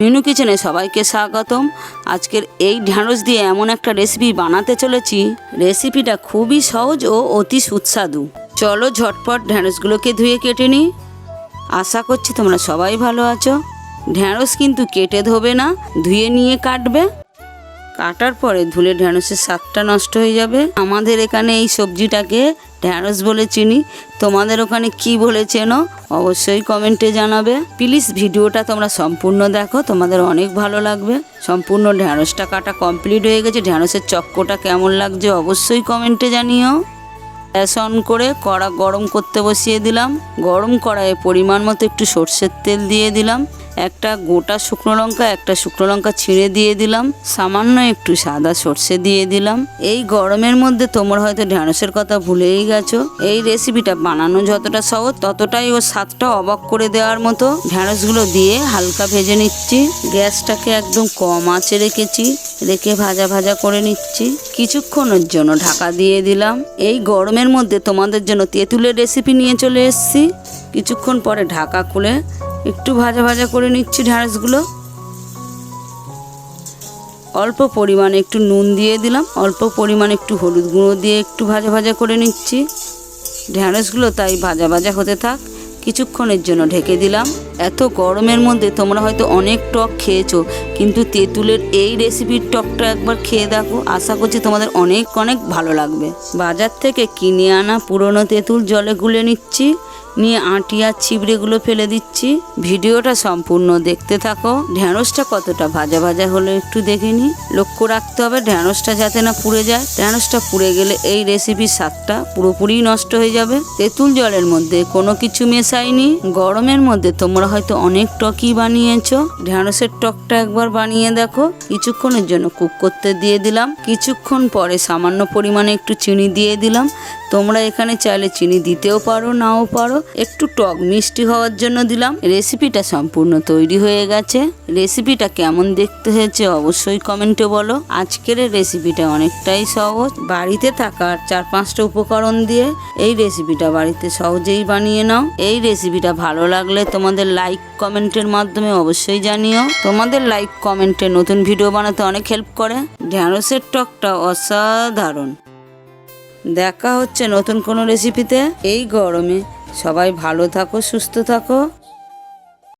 মিনু কিচেনে সবাইকে স্বাগতম। আজকের এই ঢ্যাঁড়স দিয়ে এমন একটা রেসিপি বানাতে চলেছি। রেসিপিটা খুবই সহজ ও অতি সুস্বাদু। চলো ঝটপট ঢ্যাঁড়সগুলোকে ধুয়ে কেটে নিই। আশা করছি তোমরা সবাই ভালো আছো। ঢ্যাঁড়স কিন্তু কেটে ধোবে না, ধুয়ে নিয়ে কাটবে। কাটার পরে ধুলে ঢ্যাঁড়সের স্বাদটা নষ্ট হয়ে যাবে। আমাদের এখানে এই সবজিটাকে ঢ্যাঁড়স বলে চিনি, তোমাদের ওখানে কি বলে চেনো অবশ্যই কমেন্টে জানাবে। প্লিজ ভিডিওটা তোমরা সম্পূর্ণ দেখো, তোমাদের অনেক ভালো লাগবে। সম্পূর্ণ ঢ্যাঁড়সটা কাটা কমপ্লিট হয়ে গেছে। ঢ্যাঁড়সের চক্কটা কেমন লাগছে অবশ্যই কমেন্টে জানিও। গ্যাস অন করে কড়া গরম করতে বসিয়ে দিলাম। গরম কড়াইয়ে পরিমাণ মতো একটু সর্ষের তেল দিয়ে দিলাম। একটা গোটা শুকনো লঙ্কা, একটা শুকনো লঙ্কা ছিঁড়ে দিয়ে দিলাম। সামান্য একটু সাদা সর্ষে দিয়ে দিলাম। এই গরমের মধ্যে তোমরা হয়তো ঢ্যাঁড়সের কথা ভুলেই গেছো। এই রেসিপিটা বানানো যতটা সহজ ততটাই ওর স্বাদটা অবাক করে দেওয়ার মতো। ঢ্যাঁড়সগুলো দিয়ে হালকা ভেজে নিচ্ছি। গ্যাসটাকে একদম কম আঁচে রেখে ভাজা ভাজা করে নিচ্ছি। কিছুক্ষণের জন্য ঢাকা দিয়ে দিলাম। এই গরমের মধ্যে তোমাদের জন্য তেঁতুলের রেসিপি নিয়ে চলে এসেছি। কিছুক্ষণ পরে ঢাকা খুলে একটু ভাজা ভাজা করে নিচ্ছি ঢ্যাঁড়সগুলো। অল্প পরিমাণে একটু নুন দিয়ে দিলাম, অল্প পরিমাণে একটু হলুদ গুঁড়ো দিয়ে একটু ভাজা ভাজা করে নিচ্ছি। ঢ্যাঁড়সগুলো তাই ভাজা ভাজা হতে থাক। কিছুক্ষণের জন্য ঢেকে দিলাম। এত গরমের মধ্যে তোমরা হয়তো অনেক টক খেয়েছো, কিন্তু তেঁতুলের এই রেসিপির টকটা একবার খেয়ে দেখো। আশা করছি তোমাদের অনেক অনেক ভালো লাগবে। বাজার থেকে কিনে আনা পুরনো তেঁতুল জলে গুলে নিচ্ছি, নিয়ে আঁটি আর ছিবড়েগুলো ফেলে দিচ্ছি। ভিডিওটা সম্পূর্ণ দেখতে থাকো। ঢ্যাঁড়সটা কতটা ভাজা ভাজা হলো একটু দেখে নিই। লক্ষ্য রাখতে হবে ঢ্যাঁড়সটা যাতে না পুড়ে যায়। ঢ্যাঁড়সটা পুড়ে গেলে এই রেসিপির স্বাদটা পুরোপুরি নষ্ট হয়ে যাবে। তেঁতুল জলের মধ্যে কোনো কিছু মেশাইনি। গরমের মধ্যে তোমরা হয়তো অনেক টকই বানিয়েছো। ঢ্যাঁড়সের টকটা একবার বানিয়ে দেখো। কিছুক্ষণের জন্য কুক করতে দিয়ে দিলাম। কিছুক্ষণ পরে সামান্য পরিমাণে একটু চিনি দিয়ে দিলাম। তোমরা এখানে চাইলে চিনি দিতেও পারো, নাও পারো। একটু টক মিষ্টি হওয়ার জন্য দিলাম। রেসিপিটা সম্পূর্ণ তৈরি হয়ে গেছে। রেসিপিটা কেমন দেখতে হয়েছে অবশ্যই কমেন্টে বলো। আজকের রেসিপিটা অনেকটাই সহজ। বাড়িতে থাকা 4-5টা উপকরণ দিয়ে এই রেসিপিটা বাড়িতে সহজেই বানিয়ে নাও। এই রেসিপিটা ভালো লাগলে তোমাদের লাইক কমেন্টের মাধ্যমে অবশ্যই জানিও। তোমাদের লাইক কমেন্টে নতুন ভিডিও বানাতে অনেক হেল্প করে। ঢ্যাঁড়সের টকটা অসাধারণ। দেখা হচ্ছে নতুন কোনো রেসিপিতে। এই গরমে সবাই ভালো থাকো, সুস্থ থাকো।